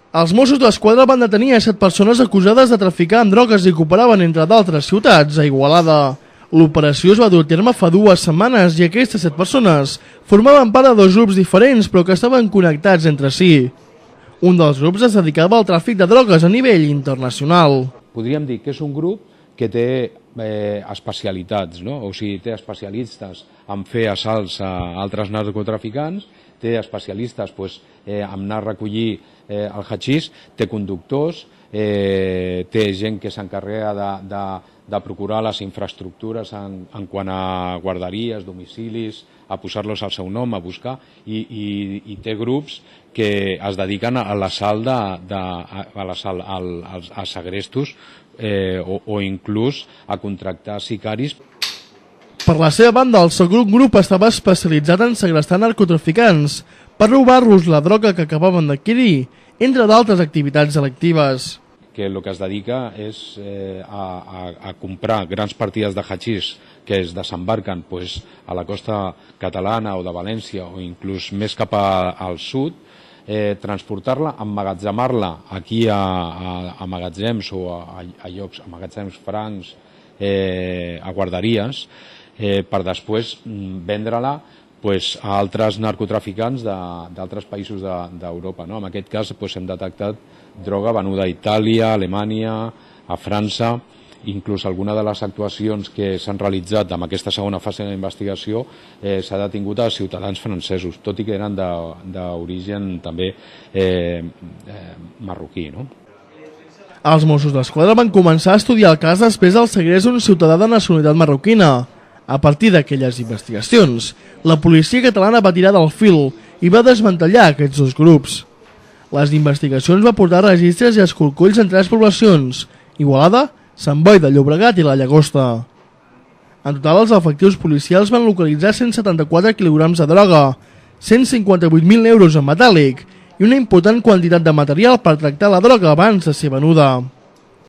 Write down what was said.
Els Mossos d'Esquadra van detenir a 7 persones acusades de traficar amb drogues i que operaven entre d'altres ciutats a Igualada. L'operació es va dur a terme fa 2 setmanes i aquestes 7 persones formaven part de 2 grups diferents però que estaven connectats entre si. Un dels grups es dedicava al tràfic de drogues a nivell internacional. Podríem dir que és un grup que té especialitats, no? O sigui, té especialistes en fer assalts a altres narcotraficants, té especialistes en anar a recollir el hatxís, té conductors, té gent que s'encarrega de procurar les infraestructures en quant a guarderies, domicilis, a posar-los al seu nom, a buscar, i té grups que es dediquen a l'assalt als segrestos o inclús a contractar sicaris. Per la seva banda, el segon grup estava especialitzat en segrestar narcotraficants per robar-los la droga que acabaven d'adquirir, entre d'altres activitats delictives. Que el que es dedica és a comprar grans partides de hatxís que es desembarquen a la costa catalana o de València o inclús més cap al sud, transportar-la, emmagatzemar-la aquí a magatzems o a llocs, a magatzems francs, a guarderies, per després vendre-la a altres narcotraficants d'altres països d'Europa. En aquest cas hem detectat droga venuda a Itàlia, a Alemanya, a França. Inclús alguna de les actuacions que s'han realitzat en aquesta segona fase de investigació s'ha detingut a ciutadans francesos, tot i que eren d'origen també marroquí. Els Mossos d'Esquadra van començar a estudiar el cas després del segrest d'un ciutadà de nacionalitat marroquina. A partir d'aquelles investigacions, la policia catalana va tirar del fil i va desmantellar aquests 2 grups. Les investigacions van portar registres i escorcolls en 3 poblacions: Igualada, Sant Boi de Llobregat i la Llagosta. En total, els efectius policials van localitzar 174 quilograms de droga, 158.000 euros en metàl·lic i una important quantitat de material per tractar la droga abans de ser venuda.